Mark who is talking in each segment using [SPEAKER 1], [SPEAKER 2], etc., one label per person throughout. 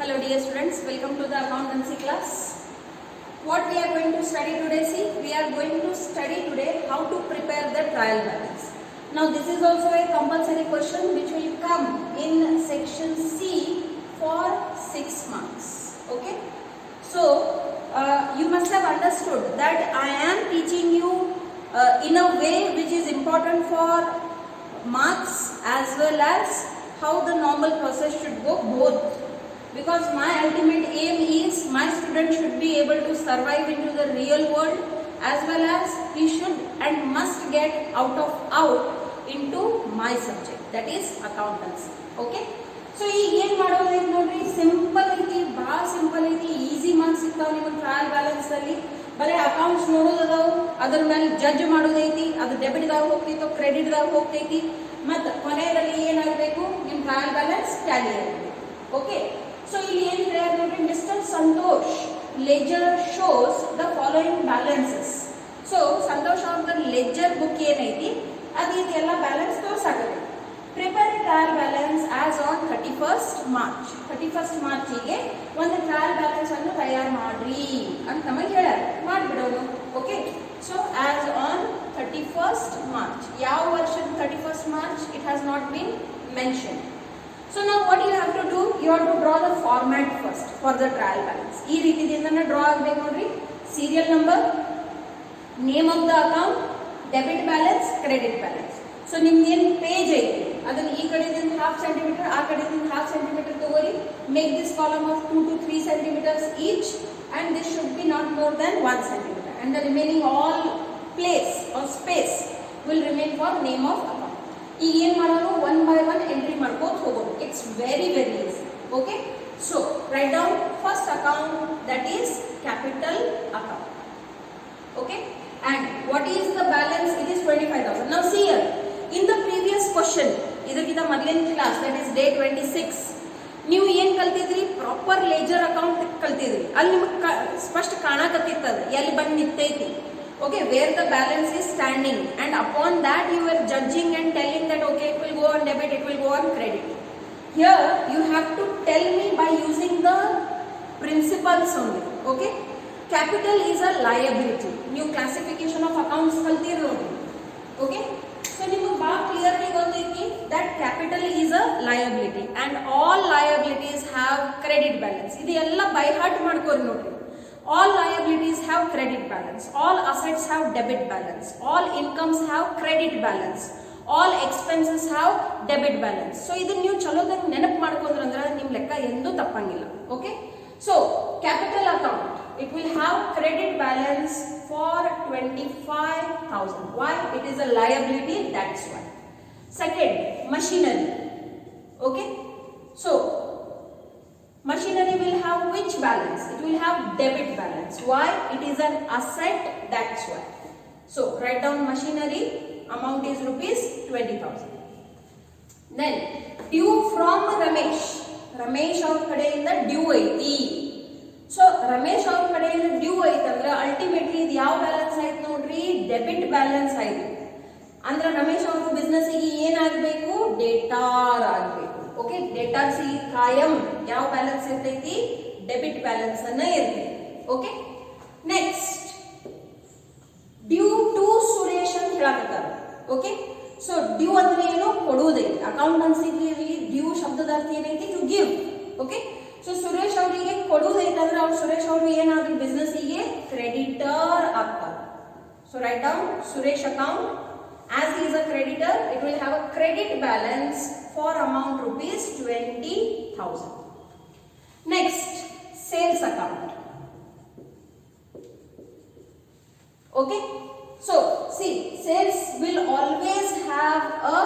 [SPEAKER 1] Hello dear students, welcome to the accountancy class. What we are going to study today, see, we are going to study today how to prepare the trial balance. Now this is also a compulsory question which will come in section C for 6 marks. Okay. So you must have understood that I am teaching you in a way which is important for marks as well as how the normal process should go both, because my ultimate aim is my student should be able to survive into the real world as well as he should and must get out into my subject, that is accountancy. Okay, so ಏನು ಮಾಡೋದು ನೋಡ್ರಿ, simple ಐತಿ, ಬಹಳ simple ಐತಿ, easy marks ಸಿಗ್ತಾವ ನಿಮಗೆ trial balance ಅಲ್ಲಿ. ಬರೀ ಅಕೌಂಟ್ಸ್ ನೋಡೋದದಾವು, ಅದ್ರ ಮೇಲೆ ಜಡ್ಜ್ ಮಾಡೋದೈತಿ, ಅದು ಡೆಬಿಟ್ ದಾಗ ಹೋಗ್ತೈತೋ ಕ್ರೆಡಿಟ್ ದಾಗ ಹೋಗ್ತೈತಿ, ಮತ್ತು ಕೊನೆಯಲ್ಲಿ ಏನಾಗಬೇಕು, ನಿಮ್ಮ ಟ್ರಯಲ್ ಬ್ಯಾಲೆನ್ಸ್ ಟ್ಯಾಲಿ ಆಗಬೇಕು. ಓಕೆ, ಸೊ ಇಲ್ಲಿ ಏನು ಹೇಳ್ಯಾರ ನೋಡ್ರಿ, mister Santosh ledger shows the following balances. So Santosh ಅವ್ರದ ಲೆಜರ್ ಬುಕ್ ಏನೈತಿ ಅದು ಇದೆಲ್ಲ ಬ್ಯಾಲೆನ್ಸ್ ತೋರ್ಸಾಗತ್ತೆ. Prepare trial balance as on 31st March. 31st ಮಾರ್ಚಿಗೆ ಒಂದು ಟ್ರಯಲ್ ಬ್ಯಾಲೆನ್ಸ್ ಅನ್ನು ತಯಾರು ಮಾಡ್ರಿ ಅಂತ ನಮಗೆ ಹೇಳ್ಯಾರ, ಮಾಡಿಬಿಡೋದು. Okay, so as on 31st March. ಯಾವ ವರ್ಷದ 31st March? It has not been mention. So now what you have to do, you have to draw the format first for the trial balance. ಈ ರೀತಿಯಿಂದ draw ಆಗಬೇಕು ನೋಡ್ರಿ. Serial number, name of the account, debit balance, credit balance. So ನಿಮ್ಗೆ ಏನು page ಐತಿ ಅದನ್ನ ಈ ಕಡೆದಿಂದ 1/2 centimetre, ಆ ಕಡೆದಿಂದ 1/2 ಸೆಂಟಿಮೀಟರ್ ತಗೋರಿ. Make this column of 2 to 3 centimeters each and this should be not more than 1 centimeter and the remaining all place or space will remain for name of account. ಈಗ ಏನು ಮಾಡೋದು, one by one entry ಮಾಡ್ಕೋತ ಹೋಗೋದು. It's very easy. Okay, so write down first account, that is capital account. Okay, and what is the balance? It is 25,000. Now see here, in the previous question, ಇದಕ್ಕಿಂತ ಮೊದಲಿನ class, that is day 26, ನೀವು ಏನು ಕಲ್ತಿದ್ರಿ? Proper ledger account ಕಲ್ತಿದ್ರಿ. ಅಲ್ಲಿ ನಿಮಗೆ ಸ್ಪಷ್ಟ ಕಾಣಕತ್ತಿತ್ತದ ಎಲ್ಲಿ ಬಂದು ನಿಂತೈತಿ. Okay, where the balance is standing, and upon that you are judging and telling that okay, it will go on debit, it will go on credit. Here you have to tell me by using the principles only. Okay, capital is a liability. New classification of accounts kaltirro. Okay, so niಮಗೆ ಬಹಳ clearly ಗೊತ್ತೈತಿ that capital is a liability and all liabilities have credit balance. ಇದು ಎಲ್ಲ by heart ಮಾಡ್ಕೋರಿ ನೋಡ್ರಿ. All liabilities have credit balance, all assets have debit balance, all incomes have credit balance, all expenses have debit balance. So ಇದನ್ನ ನೀವು ಚಲೋದಾಗಿ ನೆನಪು ಮಾಡ್ಕೊಂಡ್ರಂದ್ರೆ ನಿಮ್ಮ ಲೆಕ್ಕ ಎಂದೂ ತಪ್ಪಂಗಿಲ್ಲ. Okay, so capital account, it will have credit balance for 25,000. Why? It is a liability, that's why. Second, machinery. Okay, so machinery will have which balance? It will have debit balance. Why? It is an asset, that's why. So write down machinery, amount is rupees 20,000. Then due from Ramesh. Ramesh ಅವ್ರ ಕಡೆಯಿಂದ due ಐತಿ. So Ramesh ಅವ್ರ ಕಡೆಯಿಂದ due ಐತಂದ್ರೆ ultimately ಇದು ಯಾವ balance ಆಯ್ತು ನೋಡ್ರಿ? Debit balance ಆಯ್ತು. ಅಂದ್ರೆ ರಮೇಶ್ ಅವ್ರ ಬಿಸ್ನೆಸ್ ಗೆ ಏನಾಗಬೇಕು? ಡೇಟಾರ್ ಆಗಬೇಕು. ಓಕೆ, ಡೇಟಾರ್ಸ್ ಈ ಕಾಯಂ ಯಾವ ಬ್ಯಾಲೆನ್ಸ್ ಇರ್ತೈತಿ? ಡೆಬಿಟ್ ಬ್ಯಾಲೆನ್ಸ್ ಅನ್ನ ಇರ್ತೈತಿ. Okay, next due to Suresh ಅಂತ ಹೇಳಕತ್ತಾರ. ಓಕೆ, ಸೊ ಡ್ಯೂ ಅಂದ್ರೆ ಏನು? ಕೊಡುವುದೈತಿ. ಅಕೌಂಟೆನ್ಸಿಲಿ ಡ್ಯೂ ಶಬ್ದದ ಅರ್ಥ ಏನೈತಿ? To give. Okay, so Suresh ಅವರಿಗೆ ಕೊಡುವುದೈತೆ ಅಂದ್ರೆ ಅವ್ರು ಸುರೇಶ್ ಅವರು ಏನಾದ್ರು ಬಿಸ್ನೆಸ್ಸಿಗೆ ಕ್ರೆಡಿಟರ್ ಆಗ್ತಾರೆ. So write down Suresh account. As he is a creditor, it will have a credit balance for amount rupees 20,000. Next, sales account. Okay, so see, sales will always have a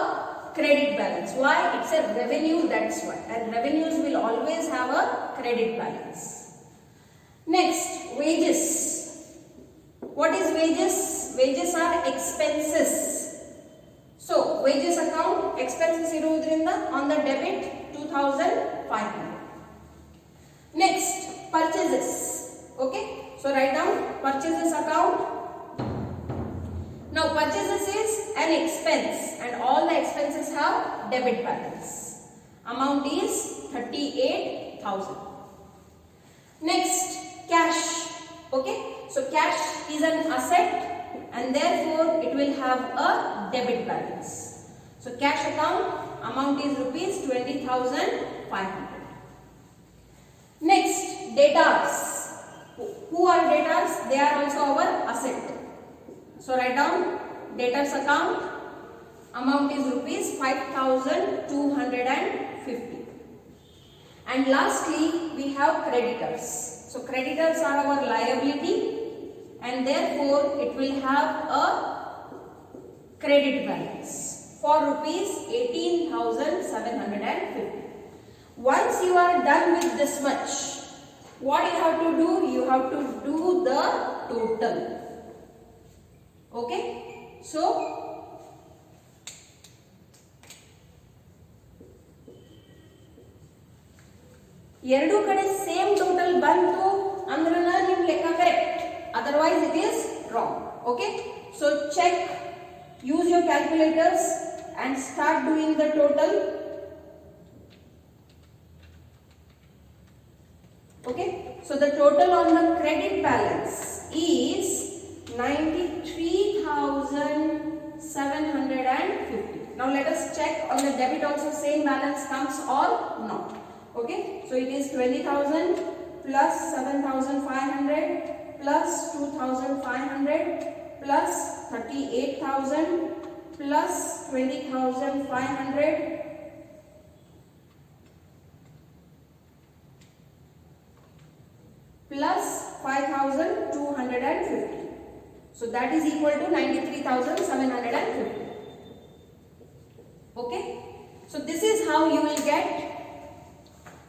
[SPEAKER 1] credit balance. Why? It's a revenue, that's why. And revenues will always have a credit balance. Next, wages. What is wages? Wages are expenses. So wages account, expenses ಇರುವುದರಿಂದ on the debit 2,500. Next, purchases. Okay, so write down purchases account. Now purchases is an expense and all the expenses have debit balance. Amount is 38,000. Next, cash. Okay, so cash is an asset and therefore it will have a debit balance. So cash account amount is rupees 20,500. Next, debtors. Who are debtors? They are also our asset. So write down debtors account amount is rupees 5,250. And lastly, we have creditors. So creditors are our liability and therefore it will have a credit balance for rupees 18,750. Once you are done with this much, what you have to do? You have to do the total. Okay? So ಎರಡು ಕಡೆ same total ಬಂತು ಅಂದ್ರೆ ನಿಮ್ಮ ಲೆಕ್ಕ correct, otherwise it is wrong. Okay, so check, use your calculators and start doing the total. Okay, so the total on the credit balance is 93,750. Now let us check on the debit also same balance comes or not. Okay, so it is 20,000 plus 7,500 plus 2,500 plus 38,000 plus 20,500 plus 5,250. So that is equal to 93,750. Okay, so this is how you will get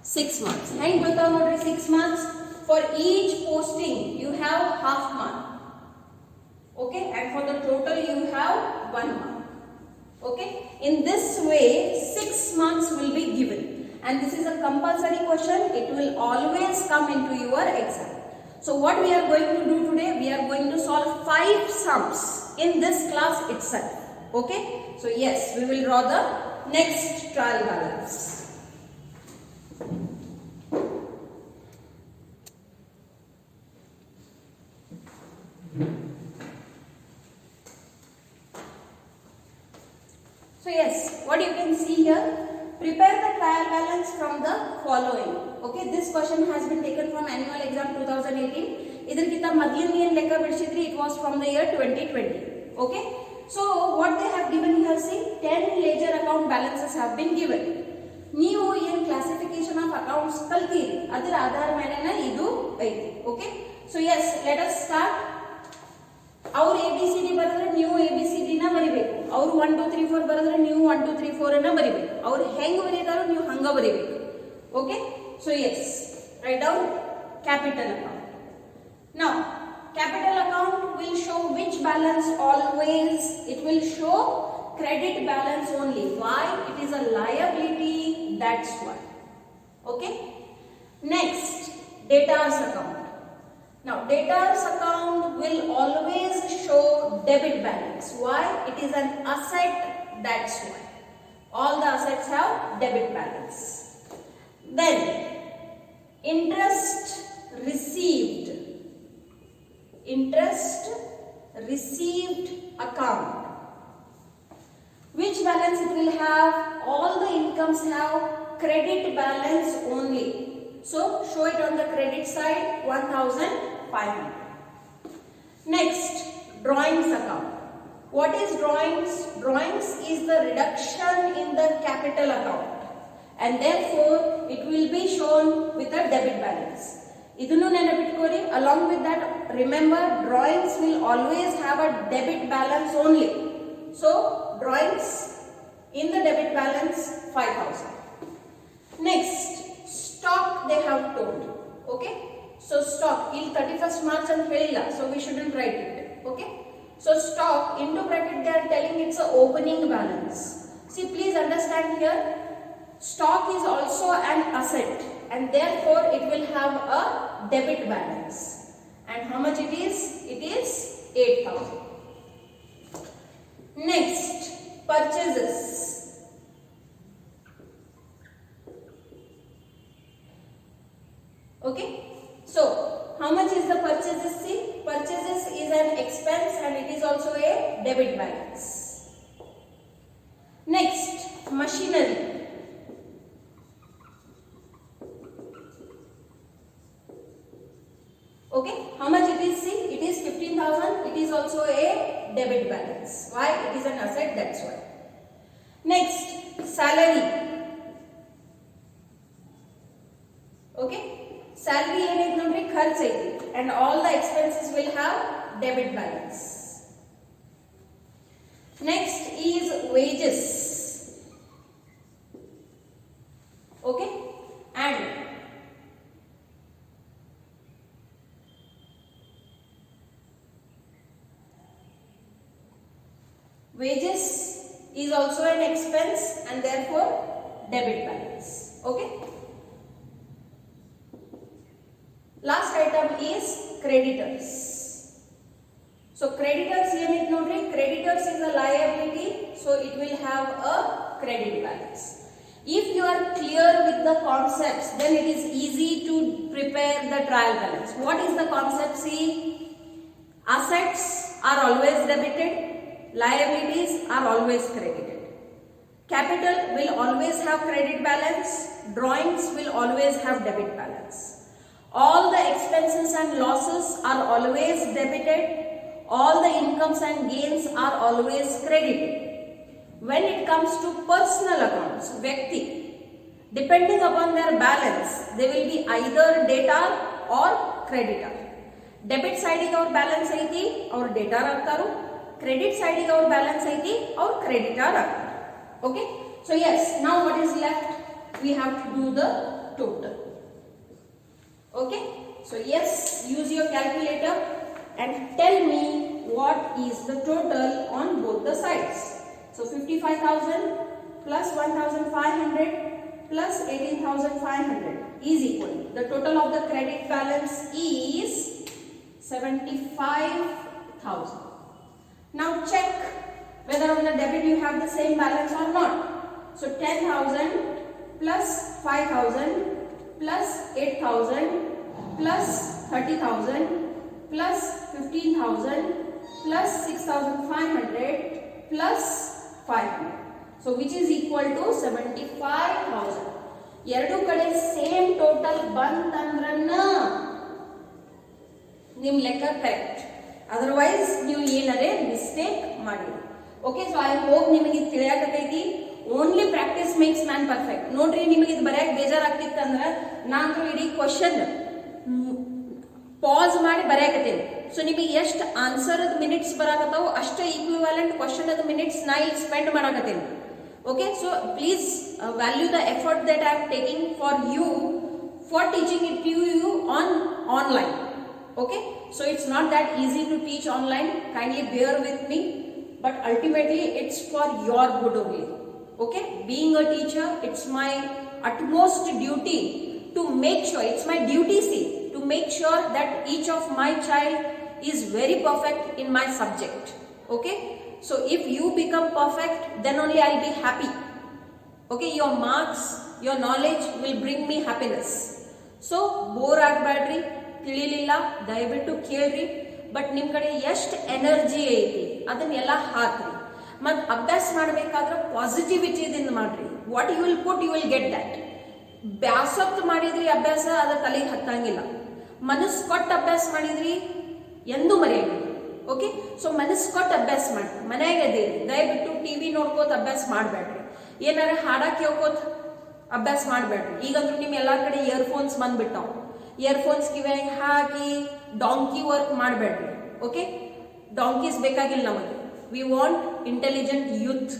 [SPEAKER 1] 6 marks. Hang bata nodri 6 marks. For each posting you have half mark. Okay, and for the total you have 1 mark. Okay, in this way 6 marks will be given and this is a compulsory question. It will always come into your exam. So what we are going to do today, we are going to solve 5 sums in this class itself. Okay, so yes, we will draw the next trial balance. So yes, what you can see here, prepare the trial balance from the following. Okay, this question has been taken from annual exam 2018. Idarkita madlin yen lekka bidsidri, it was from the year 2020. Okay, so what they have given here, see 10 ledger account balances have been given. ನೀವು ಏನು classification of accounts ಕಲ್ತೀರಿ ಅದರ ಆಧಾರ ಮೇಲೆ ಇದು ಐತಿ. Okay, so S let us start. ಅವ್ರು ABCD ಬರೆದ್ರೆ ನೀವು ABCD ನ ಬರಿಬೇಕು, ಅವ್ರು 1 2 3 4 ಬರೆದ್ರೆ ನೀವು 1 2 3 4 ಅನ್ನ ಬರಿಬೇಕು, ಅವ್ರು ಹೆಂಗ್ ಬರೀತಾರೋ ನೀವು ಹಂಗ ಬರಿಬೇಕು. Okay, so yes write down capital account. Now capital account will show which balance always? It will show credit balance only. Why? It is a liability, that's why. Okay, next debtors account. Now debtors account will always show debit balance. Why? It is an asset, that's why. All the assets have debit balance. Then interest received. Interest received account. Which balance it will have? All the incomes have credit balance only. So show it on the credit side 1,500. Next, drawings account. What is drawings? Drawings is the reduction in the capital account and therefore it will be shown with a debit balance. ಇದನ್ನು ನೆನಪಿಟ್ಕೊಳ್ಳಿ. Along with that, remember drawings will always have a debit balance only. So drawings in the debit balance 5,000. Next, stock they have told. Okay, so stock il 31st March and helilla, so we shouldn't write it. Okay, so stock into bracket they are telling it's a opening balance. See, please understand here, stock is also an asset and therefore it will have a debit balance. And how much it is? It is 8,000. Next, purchases. Okay, an expense and it is also a debit balance. Next, machinery. Okay, how much it is? See, it is 15,000. It is also a debit balance. Why? It is an asset, that's why. Next, salary. Okay, salary and kharch aiti, and all the expenses will have debit balance. Next is wages. Okay, and wages is also an expense and therefore debit balance. Okay. Last item is creditors. So creditors unit notary, creditors is a liability, so it will have a credit balance. If you are clear with the concepts, then it is easy to prepare the trial balance. What is the concept? See, assets are always debited, liabilities are always credited. Capital will always have credit balance, drawings will always have debit balance. All the expenses and losses are always debited, all the incomes and gains are always credited. When it comes to personal accounts, Vyakti, depending upon their balance, they will be either debtor or creditor. Debit side our balance aiti or debtor agtaru, credit side our balance aiti or creditor agtaru. Okay, so yes, now what is left? We have to do the total. Okay, so yes, use your calculator and tell me what is the total on both the sides. So 55,000 plus 1,500 plus 18,500 is equal. The total of the credit balance is 75,000. Now check whether on the debit you have the same balance or not. So 10,000 plus 5,000 plus 8,000 plus 30,000 plus 15,000 plus 6,500 plus 500. So which is equal to 75,000. ಎರಡು ಕಡೆ same total ಬಂತಂದ್ರನ್ನ ನಿಮ್ಮ ಲೆಕ್ಕ correct, otherwise ನೀವು ಏನಾರೆ mistake ಮಾಡಿ. Okay, so I hope ನಿಮಗೆ ಇದು ತಿಳಿಯಾಕತೈತಿ. Only practice makes man perfect. ನೋಡ್ರಿ, ನಿಮಗೆ ಇದು ಬರೆಯಕ್ಕೆ ಬೇಜಾರಾಗ್ತಿತ್ತಂದ್ರೆ ನಾನು ಇಡೀ ಕ್ವಶನ್ ಪಾಸ್ ಮಾಡಿ ಬರೆಯಕತ್ತೇನೆ. ಸೊ ನಿಮಗೆ ಎಷ್ಟು ಆನ್ಸರ್ ಮಿನಿಟ್ಸ್ ಬರಾಕತ್ತಾವ ಅಷ್ಟೇ ಈಕ್ವಿವಾಲೆಂಟ್ ಕ್ವಶನ್ ಮಿನಿಟ್ಸ್ ನಾ ಇಲ್ಲಿ spend ಮಾಡಾಕತ್ತೇನೆ. Okay, so please value the effort that I am taking for you for teaching it to you on online. Okay, so it's not that easy to teach online. Kindly bear with me, but ultimately it's for your good only. Okay, being a teacher, it's my utmost duty to make sure, it's my duty, see, to make sure that each of my child is very perfect in my subject. Okay, so if you become perfect, then only I'll be happy. Okay, your marks, your knowledge will bring me happiness. So bore agabadri, tilililla dayabiಟ್ಟು ಕೇಳ್ರಿ. But ನಿಮ್ಮ ಕಡೆ ಎಷ್ಟು energy ಐತಿ ಅದನ್ನೆಲ್ಲ ಹಾಕ್ರಿ. ಮತ್ತು ಅಭ್ಯಾಸ ಮಾಡಬೇಕಾದ್ರೆ ಪಾಸಿಟಿವಿಟಿದಿಂದ ಮಾಡ್ರಿ. What you will put you will get that. ಬ್ಯಾಸೊತ್ತು ಮಾಡಿದ್ರಿ ಅಭ್ಯಾಸ ಅದು ತಲೆಗೆ ಹತ್ತಂಗಿಲ್ಲ. ಮನಸ್ಸು ಕೊಟ್ಟು ಅಭ್ಯಾಸ ಮಾಡಿದ್ರಿ ಎಂದೂ ಮರೆಯಂಗಿಲ್ಲ. ಓಕೆ, ಸೊ ಮನಸ್ಸು ಕೊಟ್ಟು ಅಭ್ಯಾಸ ಮಾಡಿ. ಮನೆಯಾಗ ಅದೇರಿ, ದಯವಿಟ್ಟು ಟಿವಿ ನೋಡ್ಕೋತ ಅಭ್ಯಾಸ ಮಾಡಬೇಡ್ರಿ. ಏನಾರ ಹಾಡ ಕೇಳ್ಕೋತ ಅಭ್ಯಾಸ ಮಾಡಬೇಡ್ರಿ. ಈಗಂದ್ರೂ ನಿಮ್ಮ ಎಲ್ಲ ಕಡೆ ಇಯರ್ಫೋನ್ಸ್ ಬಂದ್ಬಿಟ್ಟಾವ. ಇಯರ್ಫೋನ್ಸ್ ಕಿವಿಯಾಗ ಹಾಕಿ ಡಾಂಕಿ ವರ್ಕ್ ಮಾಡಬೇಡ್ರಿ. ಓಕೆ, ಡಾಂಕೀಸ್ ಬೇಕಾಗಿಲ್ಲ ನಮಗೆ. We want intelligent youth.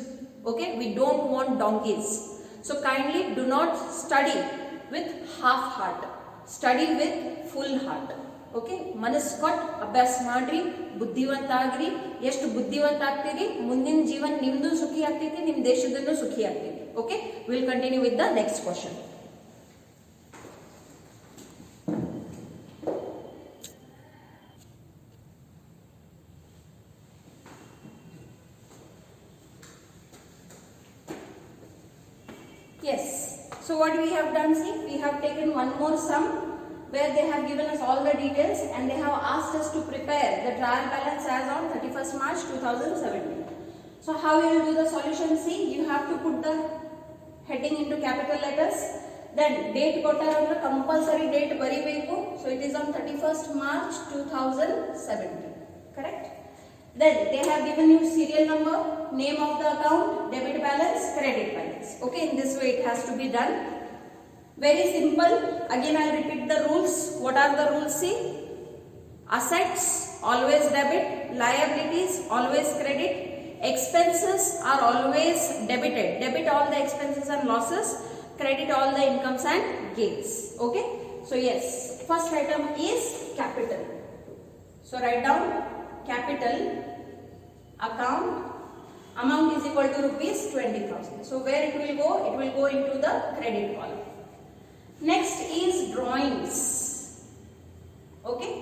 [SPEAKER 1] Okay, we don't want donkeys. So kindly do not study with half heart, study with full heart. Okay, ಮನಸ್ಸು ಕೊಟ್ಟು ಅಭ್ಯಾಸ ಮಾಡ್ರಿ, ಬುದ್ಧಿವಂತ ಆಗ್ರಿ. ಎಷ್ಟು ಬುದ್ಧಿವಂತ ಆಗ್ತೀರಿ, ಮುಂದಿನ ಜೀವನ ನಿಮ್ದು ಸುಖಿ ಆಗ್ತೈತಿ, ನಿಮ್ಮ ದೇಶದನ್ನು ಸುಖಿ ಆಗ್ತೈತಿ. Okay, will continue with the next question. Yes, so what we have done, see, we have taken one more sum. where they have given us all the details and they have asked us to prepare the trial balance as on 31st March 2017. So how you will do the solution? See, you have to put the heading into capital letters. Then date kottara compulsory date baribeku. So it is on 31st March 2017. Correct? Then they have given you serial number, name of the account, debit balance, credit balance. Okay, in this way it has to be done. Very simple. Again I will repeat the rules. What are the rules? See, assets always debit, liabilities always credit, expenses are always debited. Debit all the expenses and losses, credit all the incomes and gains. Okay. So yes, first item is capital. So write down capital account, amount is equal to rupees 20,000. So where it will go? It will go into the credit column. Next is drawings. Okay.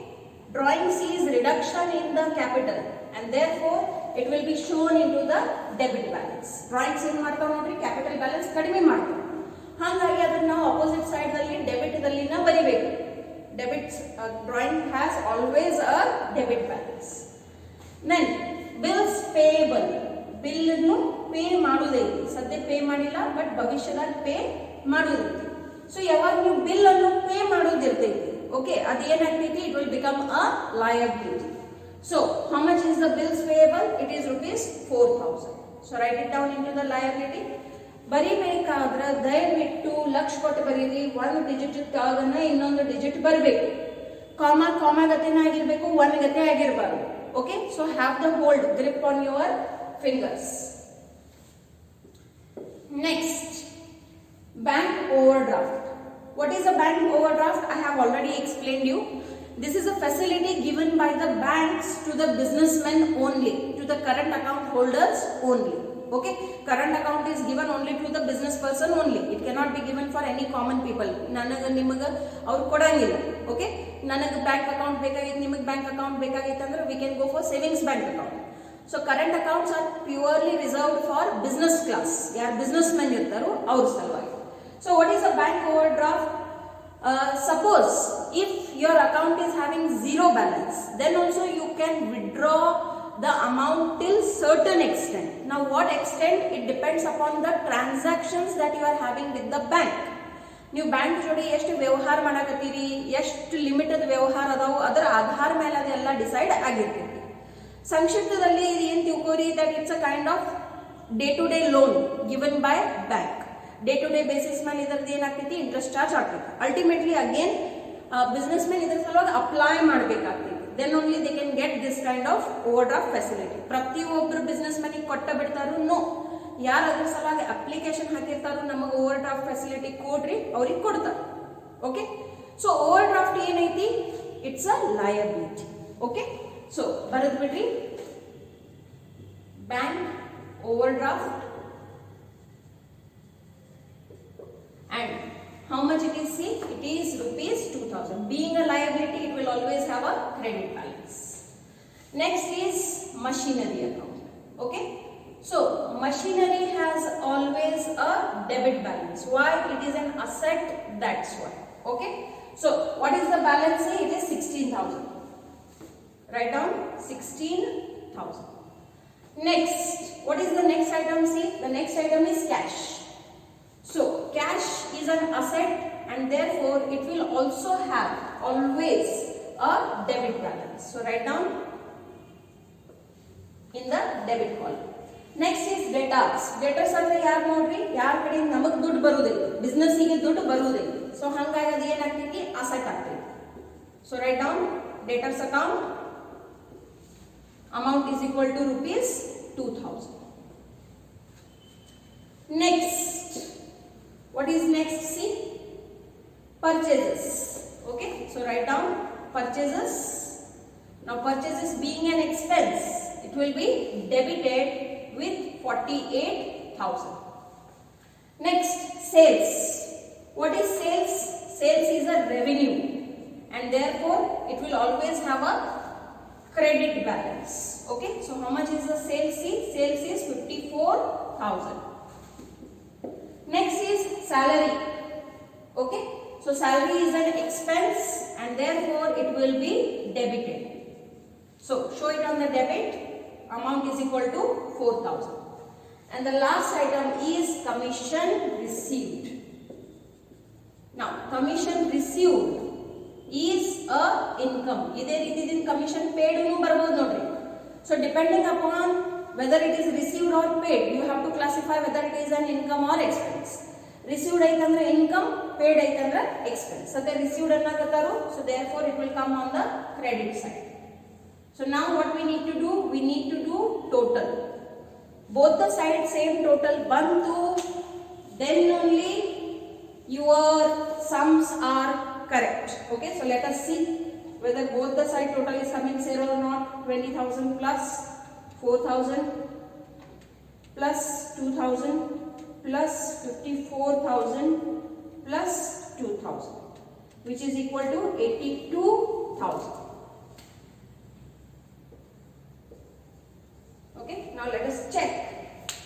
[SPEAKER 1] Drawings is reduction in the capital and therefore it will be shown into the debit balance. Drawings in capital balance kadime ಮಾಡ್ತೀವಿ. ಹಾಗಾಗಿ ಅದನ್ನ ನಾವು opposite side ದಲ್ಲಿ debit ದಲ್ಲಿನ ಬರಿಬೇಕು. Debit drawing has always a debit balance. Then bills payable. Bill ಅನ್ನು pay ಮಾಡುವುದೈತಿ. ಸದ್ಯ pay ಮಾಡಿಲ್ಲ ಬಟ್ ಭವಿಷ್ಯದಲ್ಲಿ ಪೇ ಮಾಡುವುದೈತಿ. So ಯಾವಾಗ ನೀವು ಬಿಲ್ ಅನ್ನು ಪೇ ಮಾಡುವುದಿರ್ತೈತಿ. Okay, ಅದು ಏನಾಗ್ತೈತಿ? It will become a liability. So how much is the bills payable? It is rupees 4,000. So write it down into the liability. ಬರಿಬೇಕಾದ್ರೆ ದಯವಿಟ್ಟು ಲಕ್ಷ ಕೊಟ್ಟು ಬರೀರಿ. ಒಂದು ಡಿಜಿಟ್ ಕೆಳಗನ್ನ ಇನ್ನೊಂದು ಡಿಜಿಟ್ ಬರಬೇಕು. ಕಾಮಾ ಗತಿನ ಆಗಿರಬೇಕು, ಒನ್ ಗತಿ ಆಗಿರಬಾರದು. Okay, so have the hold grip on your fingers. Next, bank overdraft. What is a bank overdraft? I have already explained you. This is a facility given by the banks to the businessmen only, to the current account holders only. Okay, current account is given only to the business person only. It cannot be given for any common people. Nanaga nimaga avaru kodangilla. Okay, nanaga bank account bekagite, nimaga bank account bekagite andre we can go for savings bank account. So current accounts are purely reserved for business class. Yaar businessmen irtaru avaru salvagi. So what is a bank overdraft? Suppose if your account is having zero balance, then also you can withdraw the amount till certain extent. Now what extent? It depends upon the transactions that you are having with the bank. ನೀವು bank ಜೋಡಿ ಎಷ್ಟು ವ್ಯವಹಾರ ಮಾಡಕತ್ತೀರಿ, ಎಷ್ಟು limited ವ್ಯವಹಾರ ಅದಾವು, ಅದರ ಆಧಾರ ಮೇಲೆ ಅದೆಲ್ಲ ಡಿಸೈಡ್ ಆಗಿರ್ತೈತಿ. ಸಂಕ್ಷಿಪ್ತದಲ್ಲಿ ಇದು ಏನು ತಿಳ್ಕೋರಿ, that it's a kind of day to day loan given by bank. Day to day basis ಮೇಲೆ ಇದರದ್ದು ಏನಾಗ್ತೈತಿ, ಇಂಟ್ರೆಸ್ಟ್ ಚಾರ್ಜ್ ಆಗ್ತೈತಿ. ಅಲ್ಟಿಮೇಟ್ಲಿ ಅಗೇನ್ ಬಿಸ್ನೆಸ್ ಮ್ಯಾನ್ ಇದ್ರ ಸಲುವಾಗಿ ಅಪ್ಲೈ ಮಾಡಬೇಕಾಗ್ತೈತಿ. Then only they can get this kind of overdraft facility. ಪ್ರತಿಯೊಬ್ಬರು business ಮನಿಗೆ ಕೊಟ್ಟ ಬಿಡ್ತಾರೋ? ನೋ. ಯಾರು ಅದ್ರ ಸಲುವಾಗಿ ಅಪ್ಲಿಕೇಶನ್ ಹಾಕಿರ್ತಾರೋ ನಮಗೆ ಓವರ್ಡ್ರಾಫ್ಟ್ ಫೆಸಿಲಿಟಿ ಕೊಡ್ರಿ, ಅವ್ರಿಗೆ ಕೊಡ್ತಾರೆ. ಓಕೆ, ಸೊ ಓವರ್ಡ್ರಾಫ್ಟ್ ಏನೈತಿ? It's a liability. Okay, so ಬರೆದು ಬಿಡ್ರಿ, bank overdraft and how much it is? See, it is rupees 2,000. Being a liability, it will always have a credit balance. Next is machinery account. Okay, so machinery has always a debit balance. Why? It is an asset, that's why. Okay, so what is the balance? Say it is 16,000. Write down 16,000. Next, what is the next item? See, the next item is cash. So cash is an asset and therefore it will also have always a debit balance. So write down in the debit column. Next is debtors. Debtors ಅಂದ್ರೆ ಯಾರು ನೋಡ್ರಿ, ಯಾರ ಕಡೆ ನಮಗೆ ದುಡ್ಡು ಬರುವುದಿಲ್ಲ, business ಗೆ ದುಡ್ಡು ಬರುವುದಿಲ್ಲ. ಸೊ ಹಾಗಾಗಿ ಅದು ಏನಾಗ್ತೈತಿ, ಅಸೆಟ್ ಆಗ್ತೈತಿ. So write down debtors account, amount is equal to rupees 2,000. Next, what is next? See, purchases. Okay, so write down purchases. Now purchases being an expense, it will be debited with 48,000. Next, sales. What is sales? Sales is a revenue and therefore it will always have a credit balance. Okay, so how much is the sales? See, sales is 54,000. Next is salary. Okay, So salary is an expense and therefore it will be debited. So show it on the debit, amount is equal to 4,000. And the last item is commission received. Now commission received is a income. This commission paid nodri. So depending upon whether it is received or paid, you have to classify whether it is an income or expense. Received aitandre income, paid aitandre expense. So they received annagataru, so therefore it will come on the credit side. So now what we need to do? We need to do total. Both the sides same total bantu, then only your sums are correct. Okay, so let us see whether both the side total is coming 0 or not. 20,000 plus 4,000 plus 2,000 plus 54,000 plus 2,000, which is equal to 82,000. Okay, now let us check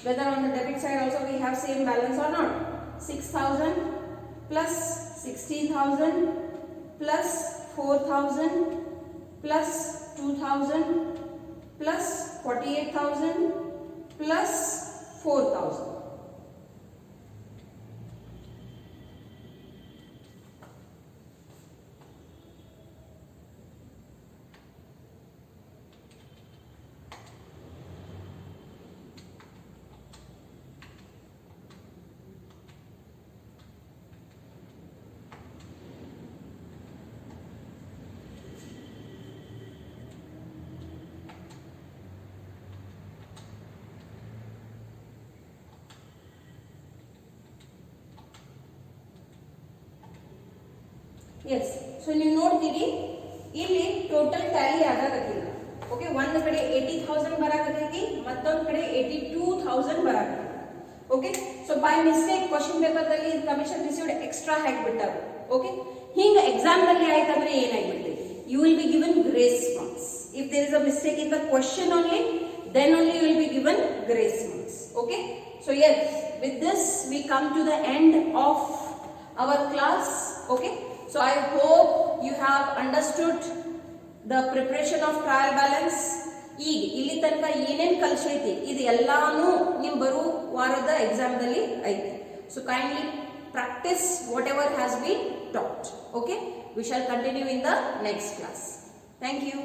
[SPEAKER 1] whether on the debit side also we have same balance or not. 6,000 plus 16,000 plus 4,000 plus 2,000 plus 48,000 plus 4,000. Yes, so you ನೋಡ್ತೀರಿ ಇಲ್ಲಿ total Tally ಆಗಕತ್ತಿಲ್ಲ. Okay, ಒಂದು ಕಡೆ 80,000 ಬರಾಕತ್ತೈತಿ, ಮತ್ತೊಂದು ಕಡೆ 82,000 ಬರಾಕತ್ತೈತಿ. Okay, so by mistake question paper ದಲ್ಲಿ commission received extra ಹಾಕಿಬಿಟ್ಟಾರು. Okay, ಹಿಂಗ ಎಕ್ಸಾಮ್ ದಲ್ಲಿ ಆಯ್ತಂದ್ರೆ ಏನಾಗ್ಬಿಡ್ತೈತಿ? You will be given grace marks. If there is a mistake in the question only, then only you will be given grace marks. Okay, so yes, with this we come to the end of our class. Okay, so I hope you have understood the preparation of trial balance. ಈಗ ಇಲ್ಲಿ ತನಕ ಏನೇನು ಕಲಿಸೈತಿ ಇದು ಎಲ್ಲಾನು ನಿಮ್ಮ ಬರೋ ವಾರದ exam ದಲ್ಲಿ ಐತಿ. So kindly practice whatever has been taught. Okay, we shall continue in the next class. Thank you.